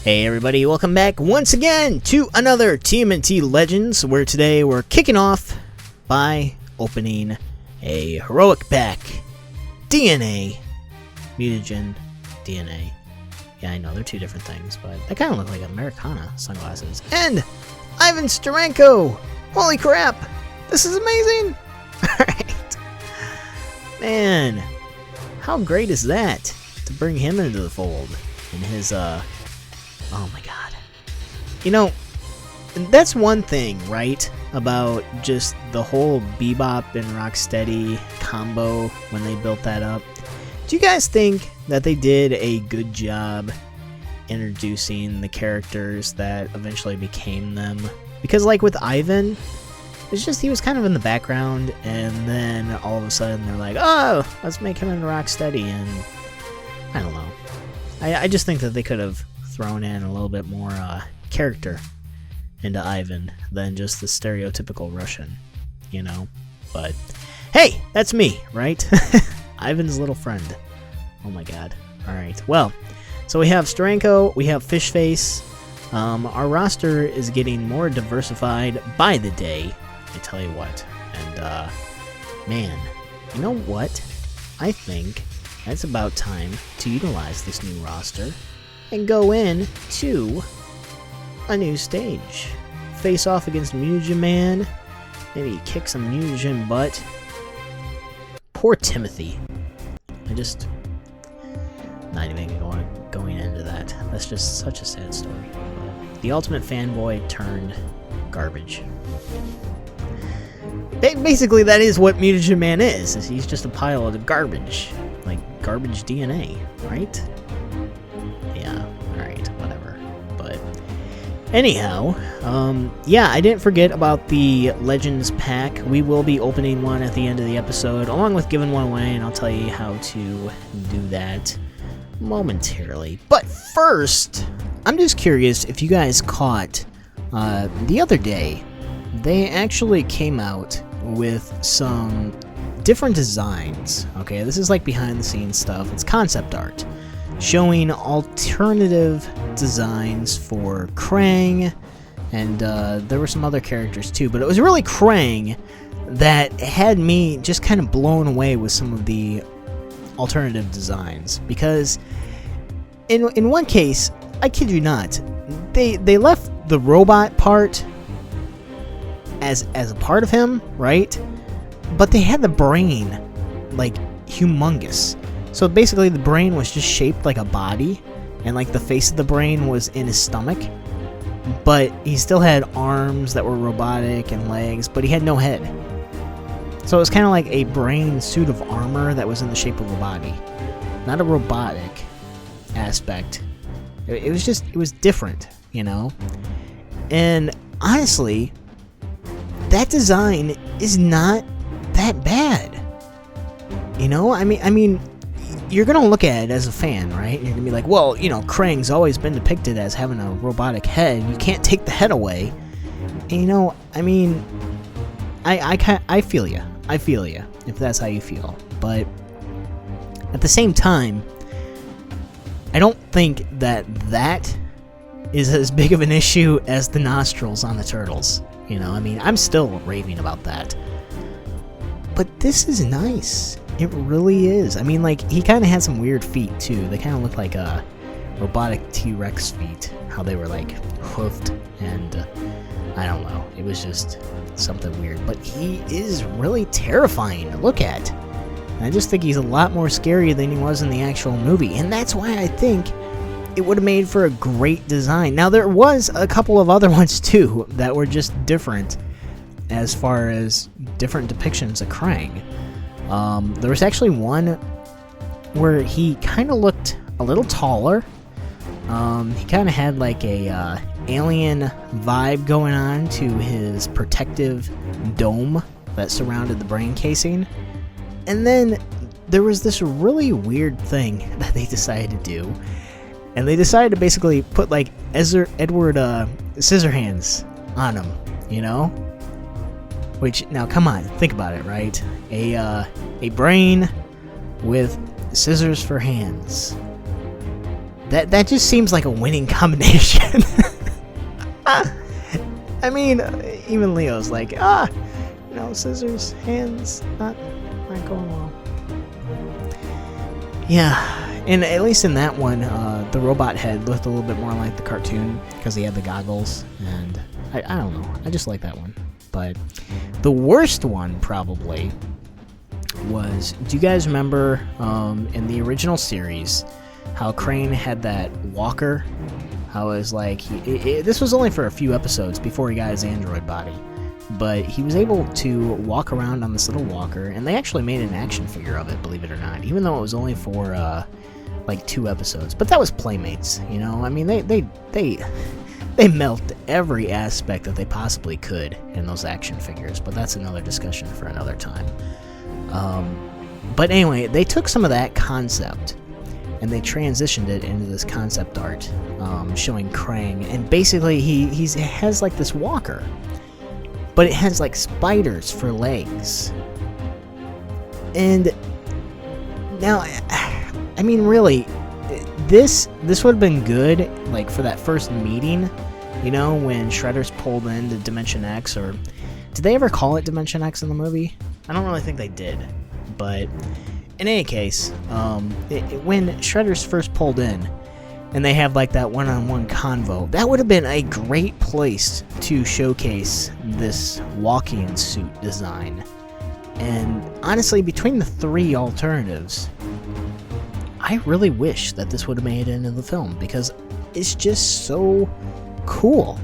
Hey everybody, welcome back once again to another TMNT Legends, where today we're kicking off by opening a heroic pack. DNA. Mutagen DNA. Yeah, I know, they're two different things, but they kind of look like Americana sunglasses. And Ivan Steranko! Holy crap! This is amazing! Alright. Man, how great is that? To bring him into the fold. And his, oh my god. You know, that's one thing, right? About just the whole Bebop and Rocksteady combo when they built that up. Do you guys think that they did a good job introducing the characters that eventually became them? Because like with Ivan, it's just he was kind of in the background, and then all of a sudden they're like, oh, let's make him into Rocksteady, and I don't know. I just think that they could have thrown in a little bit more character into Ivan than just the stereotypical Russian, you know? But hey, that's me, right? Ivan's little friend. Oh my god. Alright, well, so we have Steranko, we have Fishface. Our roster is getting more diversified by the day, I tell you what. And, man, you know what? I think it's about time to utilize this new roster and go in to a new stage. Face off against Mutagen Man. Maybe kick some Mutagen butt. Poor Timothy. Not even going into that. That's just such a sad story. The ultimate fanboy turned garbage. Basically, that is what Mutagen Man is he's just a pile of garbage. Like garbage DNA, right? Yeah, alright, whatever. But anyhow, yeah, I didn't forget about the Legends pack. We will be opening one at the end of the episode, along with giving one away, and I'll tell you how to do that momentarily. But first, I'm just curious if you guys caught the other day, they actually came out with some different designs. Okay, this is like behind the scenes stuff. It's concept art showing alternative designs for Krang, and there were some other characters too, but it was really Krang that had me just kind of blown away with some of the alternative designs, because in one case, I kid you not, they left the robot part as a part of him, right? But they had the brain, like, humongous. So basically the brain was just shaped like a body, and like the face of the brain was in his stomach. But he still had arms that were robotic and legs, but he had no head. So it was kind of like a brain suit of armor that was in the shape of a body. Not a robotic aspect. It was different, you know? And honestly, that design is not that bad. You know, I mean, you're gonna look at it as a fan, right? You're gonna be like, well, you know, Krang's always been depicted as having a robotic head. You can't take the head away. And, you know, I mean, I feel you. I feel you, if that's how you feel. But at the same time, I don't think that is as big of an issue as the nostrils on the turtles. You know, I mean, I'm still raving about that. But this is nice. It really is. I mean, like, he kind of had some weird feet, too. They kind of look like robotic T-Rex feet. How they were, like, hoofed. And, I don't know. It was just something weird. But he is really terrifying to look at. And I just think he's a lot more scary than he was in the actual movie. And that's why I think it would have made for a great design. Now, there was a couple of other ones, too, that were just different as far as different depictions of Krang. There was actually one where he kind of looked a little taller. He kind of had like a alien vibe going on to his protective dome that surrounded the brain casing. And then there was this really weird thing that they decided to do. And they decided to basically put like Edward Scissorhands on him, you know? Which, now come on, think about it, right? A brain with scissors for hands. That just seems like a winning combination. I mean, even Leo's like, scissors, hands, not going well. Yeah, and at least in that one, the robot head looked a little bit more like the cartoon because he had the goggles, and I don't know, I just like that one. But the worst one probably was, do you guys remember in the original series how Krang had that walker? How it was like, this was only for a few episodes before he got his android body, but he was able to walk around on this little walker, and they actually made an action figure of it, believe it or not, even though it was only for like 2 episodes. But that was Playmates, you know. I mean, they melt every aspect that they possibly could in those action figures, but that's another discussion for another time. But anyway, they took some of that concept and they transitioned it into this concept art showing Krang, and basically he has like this walker, but it has like spiders for legs. And now, I mean, really, this would have been good like for that first meeting, you know, when Shredder's pulled into Dimension X, or did they ever call it Dimension X in the movie? I don't really think they did, but in any case, when Shredder's first pulled in, and they have like that one-on-one convo, that would have been a great place to showcase this walking suit design. And honestly, between the 3 alternatives, I really wish that this would have made it into the film, because it's just so cool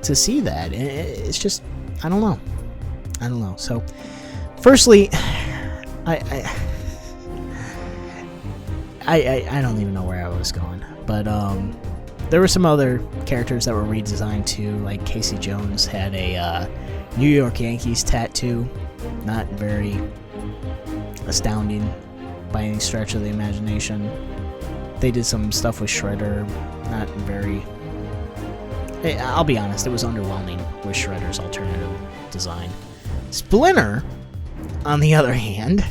to see that. It's just, I don't know. So, firstly, I don't even know where I was going, but there were some other characters that were redesigned too. Like Casey Jones had a New York Yankees tattoo, not very astounding by any stretch of the imagination. They did some stuff with Shredder, not very. I'll be honest, it was underwhelming with Shredder's alternative design. Splinter, on the other hand,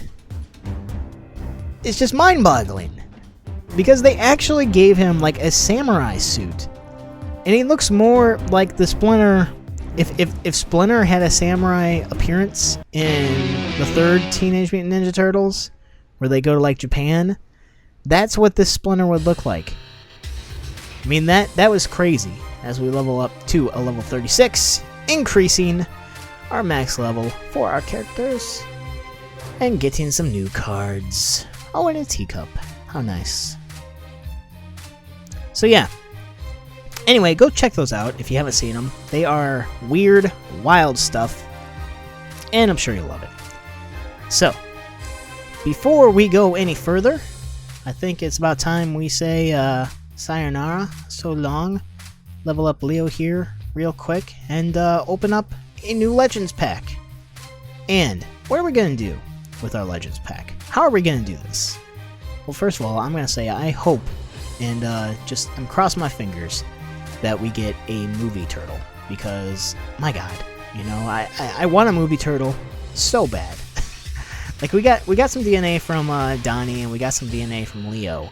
is just mind-boggling, because they actually gave him like a samurai suit, and he looks more like the Splinter. If Splinter had a samurai appearance in the 3rd Teenage Mutant Ninja Turtles, where they go to like Japan, that's what this Splinter would look like. I mean, that was crazy. As we level up to a level 36, increasing our max level for our characters, and getting some new cards. Oh, and a teacup. How nice. So yeah. Anyway, go check those out if you haven't seen them. They are weird, wild stuff, and I'm sure you'll love it. So, before we go any further, I think it's about time we say sayonara, so long. Level up Leo here real quick, and open up a new Legends pack. And what are we going to do with our Legends pack? How are we going to do this? Well, first of all, I'm going to say I hope, and I'm crossing my fingers, that we get a movie turtle, because, my god, you know, I want a movie turtle so bad. Like, we got some DNA from Donnie, and we got some DNA from Leo,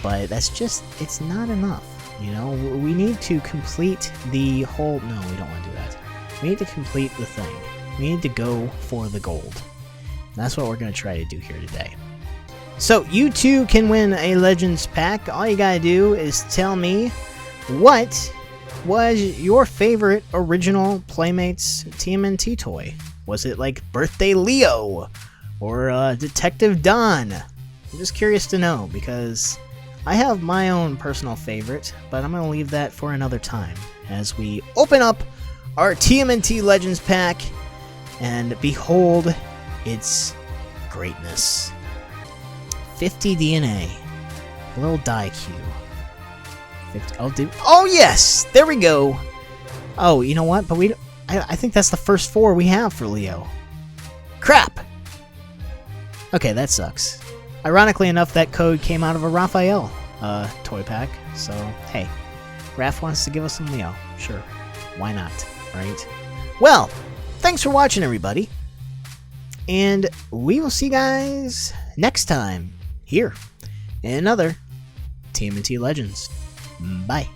but that's just, it's not enough, you know? We need to complete the whole, no, we don't want to do that. We need to complete the thing. We need to go for the gold. And that's what we're going to try to do here today. So, you too can win a Legends pack. All you gotta do is tell me what was your favorite original Playmates TMNT toy. Was it like Birthday Leo? Or Detective Don? I'm just curious to know, because I have my own personal favorite, but I'm going to leave that for another time as we open up our TMNT Legends pack and behold its greatness. 50 DNA. A little die cue. 50, oh yes! There we go! Oh, you know what? But I think that's the first 4 we have for Leo. Crap! Okay, that sucks. Ironically enough, that code came out of a Raphael toy pack. So, hey, Raph wants to give us some Leo. Sure. Why not, right? Well, thanks for watching, everybody. And we will see you guys next time here in another TMNT Legends. Bye.